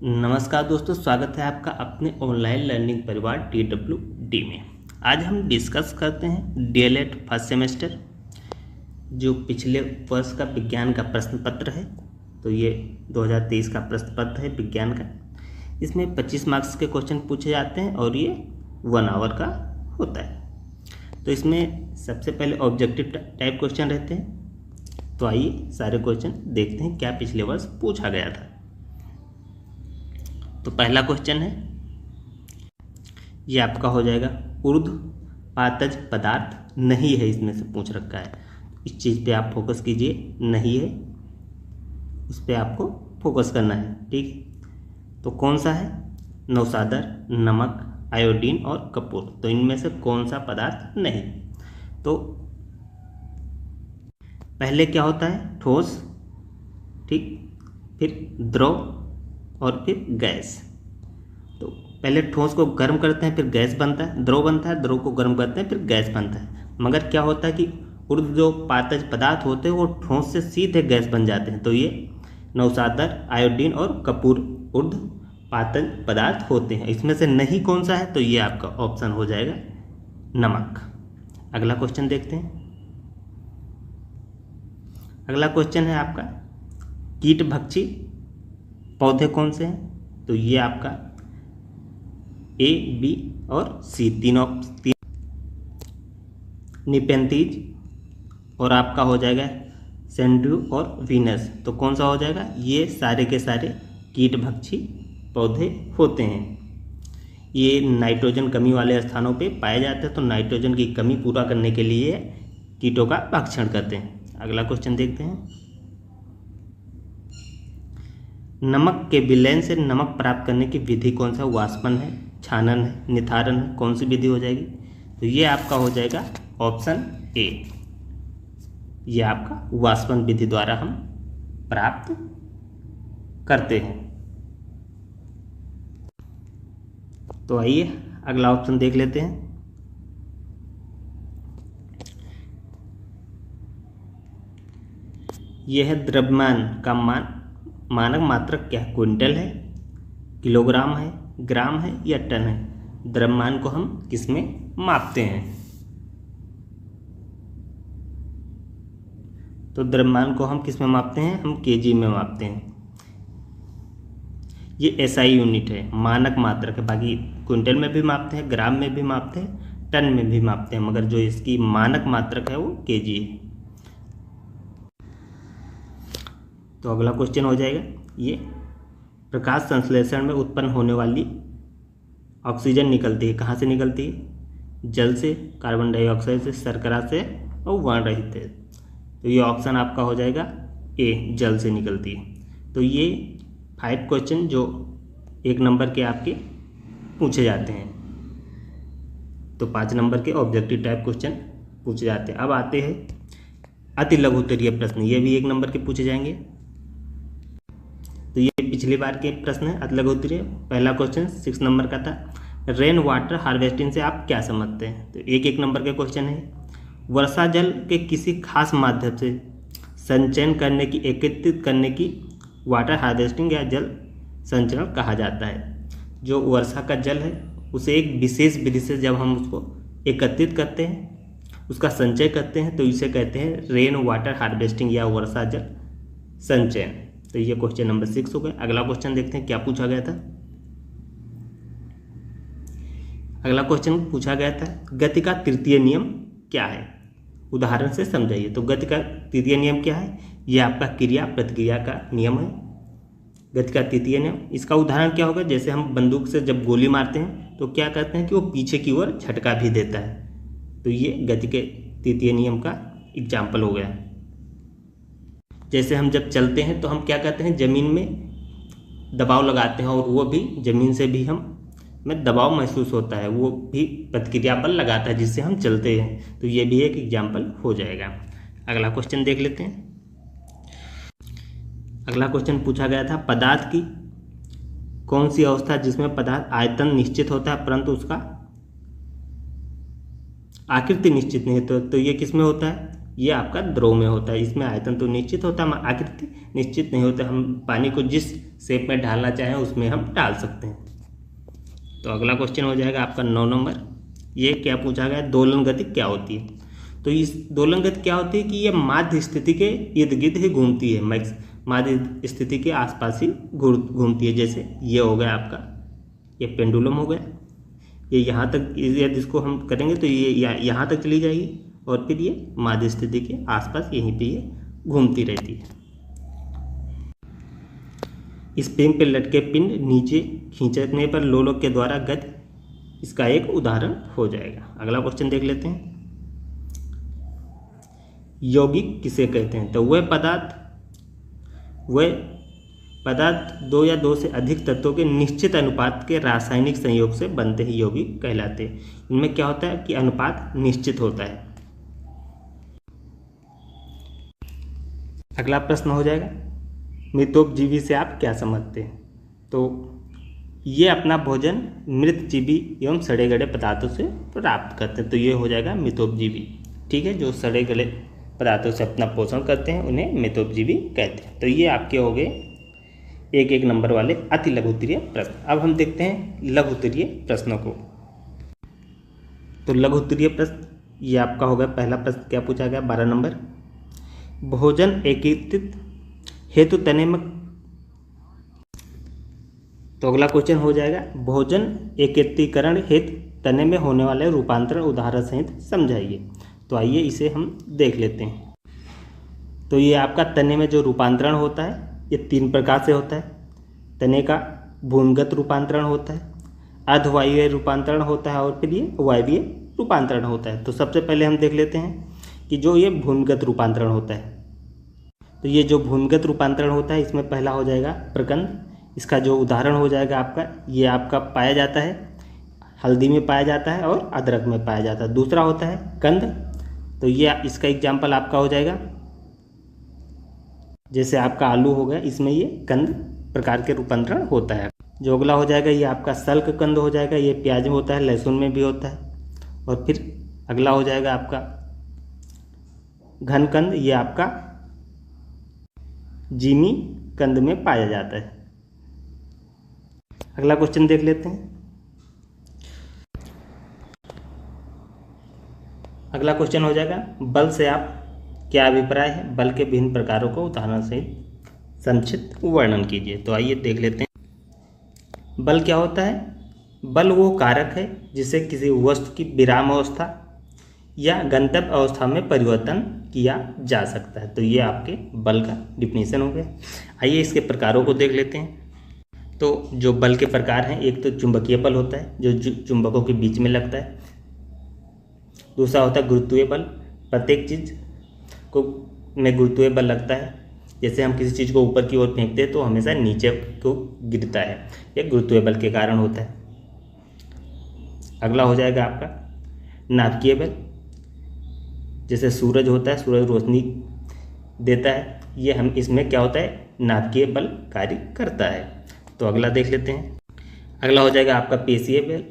नमस्कार दोस्तों, स्वागत है आपका अपने ऑनलाइन लर्निंग परिवार TWD में। आज हम डिस्कस करते हैं DLED फर्स्ट सेमेस्टर जो पिछले वर्ष का विज्ञान का प्रश्न पत्र है। तो ये 2023 का प्रश्न पत्र है विज्ञान का। इसमें 25 मार्क्स के क्वेश्चन पूछे जाते हैं और ये 1 आवर का होता है। तो इसमें सबसे पहले ऑब्जेक्टिव टाइप क्वेश्चन रहते हैं। तो आइए सारे क्वेश्चन देखते हैं क्या पिछले वर्ष पूछा गया था। तो पहला क्वेश्चन है, ये आपका हो जाएगा ऊर्ध्वपातज पदार्थ नहीं है, इसमें से पूछ रखा है। इस चीज़ पे आप फोकस कीजिए, नहीं है उस पर आपको फोकस करना है, ठीक। तो कौन सा है? नौशादर, नमक, आयोडीन और कपूर। तो इनमें से कौन सा पदार्थ नहीं? तो पहले क्या होता है? ठोस, ठीक, फिर द्रव और फिर गैस। तो पहले ठोस को गर्म करते हैं, फिर गैस बनता है, द्रव बनता है, द्रव को गर्म करते हैं, फिर गैस बनता है। मगर क्या होता है कि ऊर्ध्वपातज पदार्थ होते हैं वो ठोस से सीधे गैस बन जाते हैं। तो ये नौशादर, आयोडीन और कपूर ऊर्ध्वपातज पदार्थ होते हैं। इसमें से नहीं कौन सा है? तो ये आपका ऑप्शन हो जाएगा नमक। अगला क्वेश्चन देखते हैं। अगला क्वेश्चन है आपका कीटभक्षी पौधे कौन से हैं? तो ये आपका A, B और C तीन निपेंथीज और आपका हो जाएगा सेंड्रू और वीनस। तो कौन सा हो जाएगा? ये सारे के सारे कीटभक्षी पौधे होते हैं। ये नाइट्रोजन कमी वाले स्थानों पे पाए जाते हैं। तो नाइट्रोजन की कमी पूरा करने के लिए कीटों का भक्षण करते हैं। अगला क्वेश्चन देखते हैं। नमक के विलयन से नमक प्राप्त करने की विधि कौन सा? वाष्पन है, छानन है, निथारन है, कौन सी विधि हो जाएगी? तो ये आपका हो जाएगा ऑप्शन A। ये आपका वाष्पन विधि द्वारा हम प्राप्त करते हैं। तो आइए अगला ऑप्शन देख लेते हैं। यह है द्रव्यमान का मानक मात्रक क्या है? क्विंटल है, किलोग्राम है, ग्राम है या टन है? द्रव्यमान को हम किस में मापते हैं? तो द्रव्यमान को हम किस में मापते हैं? हम केजी में मापते हैं। ये SI यूनिट है, मानक मात्रक है। बाकी क्विंटल में भी मापते हैं, ग्राम में भी मापते हैं, टन में भी मापते हैं, मगर जो इसकी मानक मात्रक है वो केजी है। तो अगला क्वेश्चन हो जाएगा, ये प्रकाश संश्लेषण में उत्पन्न होने वाली ऑक्सीजन निकलती है, कहाँ से निकलती है? जल से, कार्बन डाइऑक्साइड से, शर्करा से और वर्ण रहित है। तो ये ऑप्शन आपका हो जाएगा A, जल से निकलती है। तो ये 5 क्वेश्चन जो 1 नंबर के आपके पूछे जाते हैं। तो 5 नंबर के ऑब्जेक्टिव टाइप क्वेश्चन पूछे जाते हैं। अब आते हैं अति लघु उत्तरीय प्रश्न, ये भी 1 नंबर के पूछे जाएंगे। तो ये पिछली बार के प्रश्न है अति लघु उत्तरीय। पहला क्वेश्चन 6 नंबर का था, रेन वाटर हार्वेस्टिंग से आप क्या समझते हैं? तो 1 नंबर के क्वेश्चन है। वर्षा जल के किसी खास माध्यम से संचयन करने की, एकत्रित करने की वाटर हार्वेस्टिंग या जल संचरण कहा जाता है। जो वर्षा का जल है उसे एक विशेष विधि से जब हम उसको एकत्रित करते हैं, उसका संचय करते हैं, तो इसे कहते हैं रेन वाटर हार्वेस्टिंग या वर्षा जल संचयन। तो ये क्वेश्चन नंबर 6 हो गया। अगला क्वेश्चन देखते हैं क्या पूछा गया था। अगला क्वेश्चन पूछा गया था, गति का तृतीय नियम क्या है? उदाहरण से समझाइए। तो गति का तृतीय नियम क्या है? ये आपका क्रिया प्रतिक्रिया का नियम है, गति का तृतीय नियम। इसका उदाहरण क्या होगा? जैसे हम बंदूक से जब गोली मारते हैं तो क्या करते हैं कि वो पीछे की ओर झटका भी देता है। तो ये गति के तृतीय नियम का एग्जाम्पल हो गया। जैसे हम जब चलते हैं तो हम क्या करते हैं? ज़मीन में दबाव लगाते हैं और वो भी ज़मीन से भी हमें दबाव महसूस होता है, वो भी प्रतिक्रिया बल लगाता है जिससे हम चलते हैं। तो ये भी एक एग्जाम्पल हो जाएगा। अगला क्वेश्चन देख लेते हैं। अगला क्वेश्चन पूछा गया था, पदार्थ की कौन सी अवस्था जिसमें पदार्थ आयतन निश्चित होता है परंतु उसका आकृति निश्चित नहीं होता? तो ये किस में होता है? ये आपका द्रव में होता है। इसमें आयतन तो निश्चित होता है, आकृति निश्चित नहीं होता। हम पानी को जिस शेप में ढालना चाहें उसमें हम डाल सकते हैं। तो अगला क्वेश्चन हो जाएगा आपका 9 नंबर। ये क्या पूछा गया, दोलन गति क्या होती है। तो इस दोलन गति क्या होती है कि ये माध्य स्थिति के इर्द गिर्द ही घूमती है, माध्य स्थिति के आसपास ही घूमती है। जैसे ये हो गया आपका, ये पेंडुलम हो गया, ये यहाँ तक, यदि इसको हम करेंगे तो ये यहाँ तक चली जाएगी और फिर ये माध्य स्थिति के आसपास यहीं पे ये घूमती रहती है। इस पिंड पे लटके पिंड नीचे खींचने पर लोलक के द्वारा गति, इसका एक उदाहरण हो जाएगा। अगला क्वेश्चन देख लेते हैं। यौगिक किसे कहते हैं। तो वह पदार्थ दो या दो से अधिक तत्वों के निश्चित अनुपात के रासायनिक संयोग से बनते ही यौगिक कहलाते हैं। इनमें क्या होता है कि अनुपात निश्चित होता है। अगला प्रश्न हो जाएगा, मृतोपजीवी से आप क्या समझते हैं। तो ये अपना भोजन मृत जीवी एवं सड़े गले पदार्थों से प्राप्त करते हैं। तो ये हो जाएगा मृतोपजीवी। ठीक है, जो सड़े गले पदार्थों से अपना पोषण करते हैं उन्हें मृतोपजीवी कहते हैं। तो ये आपके हो गए एक एक नंबर वाले अति लघुत्तरीय प्रश्न। अब हम देखते हैं लघुत्तरीय प्रश्नों को। तो लघुत्तरीय प्रश्न ये आपका होगा, पहला प्रश्न क्या पूछा गया 12 नंबर, भोजन एकीकृत हेतु तने में। तो अगला क्वेश्चन हो जाएगा, भोजन एकत्रीकरण हेतु तने में होने वाले रूपांतरण उदाहरण सहित समझाइए। तो आइए इसे हम देख लेते हैं। तो ये आपका तने में जो रूपांतरण होता है ये 3 प्रकार से होता है। तने का भूमिगत रूपांतरण होता है, अर्धवायवीय रूपांतरण होता है और फिर ये वायवीय रूपांतरण होता है। तो सबसे पहले हम देख लेते हैं कि जो ये भूमिगत रूपांतरण होता है। तो ये जो भूमिगत रूपांतरण होता है इसमें पहला हो जाएगा प्रकंद। इसका जो उदाहरण हो जाएगा आपका, ये आपका पाया जाता है हल्दी में पाया जाता है और अदरक में पाया जाता है। दूसरा होता है कंद। तो ये इसका एग्जाम्पल आपका हो जाएगा, जैसे आपका आलू हो गया, इसमें ये कंद प्रकार के रूपांतरण होता है। जो अगला हो जाएगा ये आपका सल्क कंद हो जाएगा, ये प्याज में होता है, लहसुन में भी होता है। और फिर अगला हो जाएगा आपका घन कंद, ये आपका जीमी कंद में पाया जाता है। अगला क्वेश्चन देख लेते हैं। अगला क्वेश्चन हो जाएगा, बल से आप क्या अभिप्राय है, बल के विभिन्न प्रकारों को उदाहरण सहित संक्षिप्त वर्णन कीजिए। तो आइए देख लेते हैं। बल क्या होता है, बल वो कारक है जिससे किसी वस्तु की विराम अवस्था या गंतव्य अवस्था में परिवर्तन किया जा सकता है। तो ये आपके बल का डिफिनीशन हो गया। आइए इसके प्रकारों को देख लेते हैं। तो जो बल के प्रकार हैं, एक तो चुंबकीय बल होता है जो चुंबकों के बीच में लगता है। दूसरा होता है गुरुत्वीय बल, प्रत्येक चीज को में गुरुत्वीय बल लगता है। जैसे हम किसी चीज़ को ऊपर की ओर फेंकते हैं तो हमेशा नीचे को गिरता है, यह गुरुत्वीय बल के कारण होता है। अगला हो जाएगा आपका नाभिकीय बल। जैसे सूरज होता है, सूरज रोशनी देता है, ये हम इसमें क्या होता है, नाभिकीय बल कार्य करता है। तो अगला देख लेते हैं। अगला हो जाएगा आपका पेशीय बल।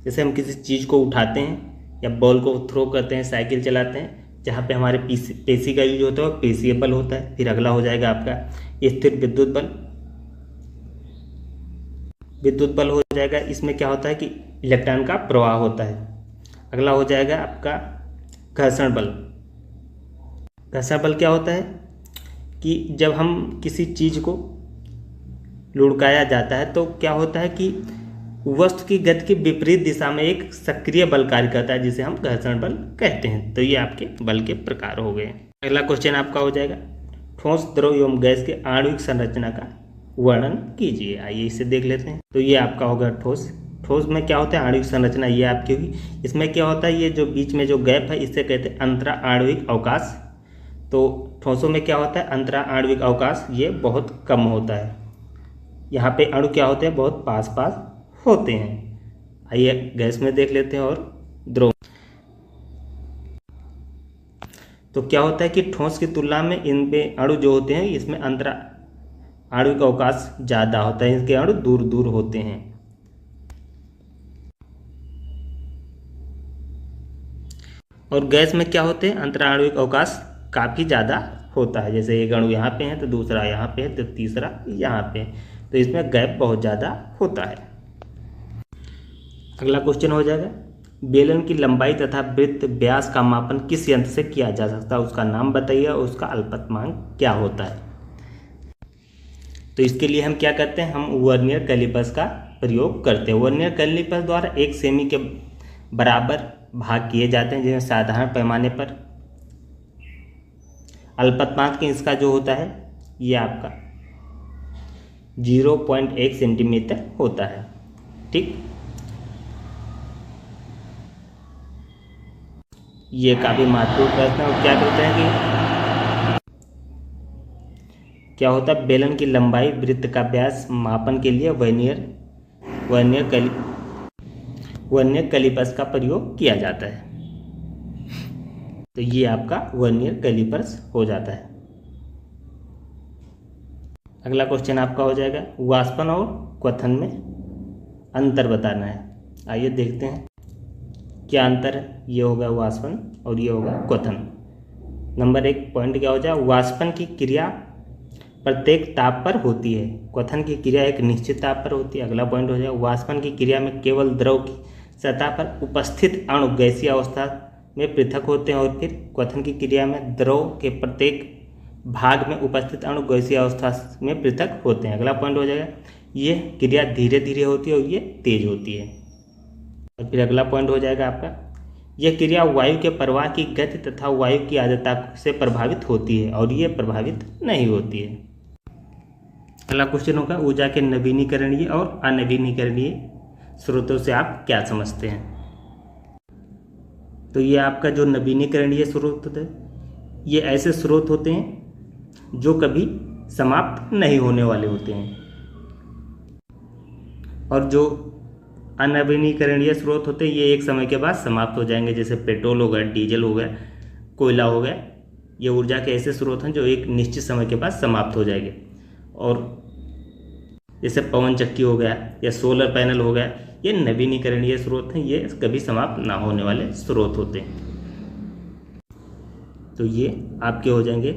जैसे हम किसी चीज़ को उठाते हैं या बॉल को थ्रो करते हैं, साइकिल चलाते हैं, जहाँ पे हमारे पेशी का यूज होता है वो पेशीय बल होता है। फिर अगला हो जाएगा आपका स्थिर विद्युत बल। विद्युत बल हो जाएगा, इसमें क्या होता है कि इलेक्ट्रॉन का प्रवाह होता है। अगला हो जाएगा आपका घर्षण बल। घर्षण बल क्या होता है कि जब हम किसी चीज़ को लुढ़काया जाता है तो क्या होता है कि वस्तु की गति की विपरीत दिशा में एक सक्रिय बल कार्य करता है, जिसे हम घर्षण बल कहते हैं। तो ये आपके बल के प्रकार हो गए। अगला क्वेश्चन आपका हो जाएगा, ठोस द्रव एवं गैस के आणविक संरचना का वर्णन कीजिए। आइए इसे देख लेते हैं। तो ये आपका होगा ठोस। ठोस में क्या होता है, आणविक संरचना ये आपकी होगी। इसमें क्या होता है, ये जो बीच में जो गैप है इसे कहते हैं अंतरा आणविक अवकाश। तो ठोसों में क्या होता है, अंतरा आणविक अवकाश ये बहुत कम होता है। यहाँ पे अणु क्या होते हैं, बहुत पास पास होते हैं। आइए गैस में देख लेते हैं और द्रव। तो क्या होता है कि ठोस की तुलना में इन पे अणु जो होते हैं इसमें अंतरा आणविक अवकाश ज़्यादा होता है, इनके अणु दूर दूर होते हैं। और गैस में क्या होते हैं, अंतरा आणविक अवकाश काफ़ी ज़्यादा होता है। जैसे एक अणु यहाँ पे है तो दूसरा यहाँ पे है तो तीसरा यहाँ पे है, तो इसमें गैप बहुत ज़्यादा होता है। अगला क्वेश्चन हो जाएगा, बेलन की लंबाई तथा वृत्त व्यास का मापन किस यंत्र से किया जा सकता है, उसका नाम बताइए और उसका अल्पतमांक क्या होता है। तो इसके लिए हम क्या करते हैं, हम वर्नियर कैलिपर्स का प्रयोग करते हैं। वर्नियर कैलिपर्स द्वारा 1 सेमी के बराबर भाग किए जाते हैं, जिसमें साधारण पैमाने पर अल्पतमांक इसका जो होता है ये आपका 0.1 सेंटीमीटर होता है। ठीक, ये काफ़ी महत्वपूर्ण प्रश्न है। और क्या कहते हैं कि क्या होता है, बेलन की लंबाई वृत्त का व्यास मापन के लिए वर्नियर कैलिपर्स का प्रयोग किया जाता है। तो ये आपका वर्नियर कैलिपर्स हो जाता है। अगला क्वेश्चन आपका हो जाएगा, वाष्पन और क्वथन में अंतर बताना है। आइए देखते हैं क्या अंतर है। ये होगा वाष्पन और ये होगा क्वथन। नंबर 1 पॉइंट क्या हो जाए, वाष्पन की क्रिया प्रत्येक ताप पर होती है, क्वथन की क्रिया एक निश्चित ताप पर होती है। अगला पॉइंट हो जाए, वाष्पन की क्रिया में केवल द्रव की सतह पर उपस्थित अणु गैसीय अवस्था में पृथक होते हैं, और फिर क्वथन की क्रिया में द्रव के प्रत्येक भाग में उपस्थित अणु गैसीय अवस्था में पृथक होते हैं। अगला पॉइंट हो जाएगा, ये क्रिया धीरे धीरे होती है और ये तेज होती है। और फिर अगला पॉइंट हो जाएगा आपका, यह क्रिया वायु के प्रवाह की गति तथा वायु की आर्द्रता से प्रभावित होती है और ये प्रभावित नहीं होती है। अगला क्वेश्चन होगा, ऊर्जा के नवीनीकरणीय और अनवीनीकरणीय स्रोतों से आप क्या समझते हैं। तो ये आपका जो नवीनीकरणीय स्रोत होते हैं, ये ऐसे स्रोत होते हैं जो कभी समाप्त नहीं होने वाले होते हैं, और जो अनवीनीकरणीय स्रोत होते हैं ये एक समय के बाद समाप्त हो जाएंगे। जैसे पेट्रोल हो गया, डीजल हो गया, कोयला हो गया, ये ऊर्जा के ऐसे स्रोत हैं जो एक निश्चित समय के बाद समाप्त हो जाएंगे। और जैसे पवन चक्की हो गया या सोलर पैनल हो गया, ये नवीनीकरणीय स्रोत हैं, ये कभी समाप्त ना होने वाले स्रोत होते हैं। तो ये आपके हो जाएंगे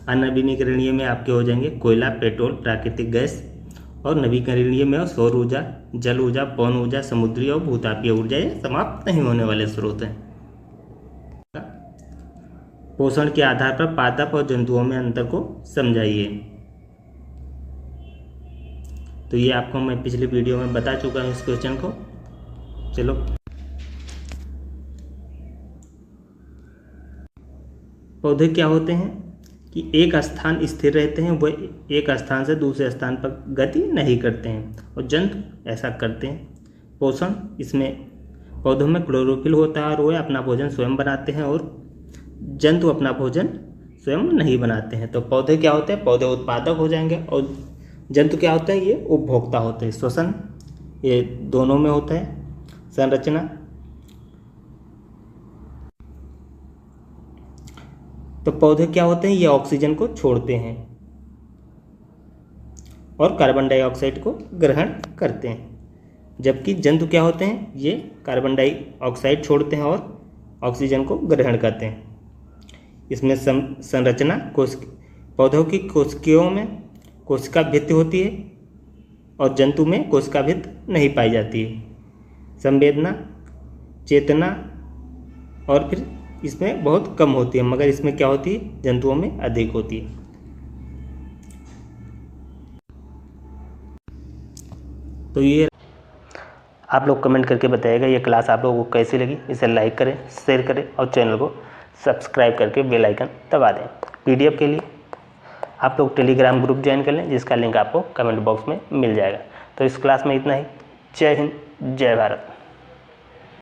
अनवीनीकरणीय में आपके हो जाएंगे कोयला, पेट्रोल, प्राकृतिक गैस, और नवीकरणीय में सौर ऊर्जा, जल ऊर्जा, पवन ऊर्जा, समुद्री और भूतापीय ऊर्जा, ये समाप्त नहीं होने वाले स्रोत हैं। पोषण के आधार पर पादप और जंतुओं में अंतर को समझाइए। तो ये आपको मैं पिछले वीडियो में बता चुका हूँ इस क्वेश्चन को। चलो, पौधे क्या होते हैं कि एक स्थान स्थिर रहते हैं, वह एक स्थान से दूसरे स्थान पर गति नहीं करते हैं, और जंतु ऐसा करते हैं। पोषण, इसमें पौधों में क्लोरोफिल होता है और वे अपना भोजन स्वयं बनाते हैं, और जंतु अपना भोजन स्वयं नहीं बनाते हैं। तो पौधे क्या होते हैं, पौधे उत्पादक हो जाएंगे, और जंतु क्या होते हैं, ये उपभोक्ता होते हैं। श्वसन ये दोनों में होता है। संरचना, तो पौधे क्या होते हैं, ये ऑक्सीजन को छोड़ते हैं और कार्बन डाइऑक्साइड को ग्रहण करते हैं, जबकि जंतु क्या होते हैं, ये कार्बन डाइऑक्साइड छोड़ते हैं और ऑक्सीजन को ग्रहण करते हैं। इसमें संरचना, पौधों की कोशिकाओं में कोशिका भित्ति होती है और जंतु में कोशिका भित्ति नहीं पाई जाती है। संवेदना, चेतना, और फिर इसमें बहुत कम होती है, मगर इसमें क्या होती है, जंतुओं में अधिक होती है। तो ये आप लोग कमेंट करके बताइएगा ये क्लास आप लोगों को कैसी लगी। इसे लाइक करें, शेयर करें और चैनल को सब्सक्राइब करके बेल आइकन दबा दें। पीडीएफ के लिए आप लोग टेलीग्राम ग्रुप ज्वाइन कर लें, जिसका लिंक आपको कमेंट बॉक्स में मिल जाएगा। तो इस क्लास में इतना ही। जय हिंद, जय भारत।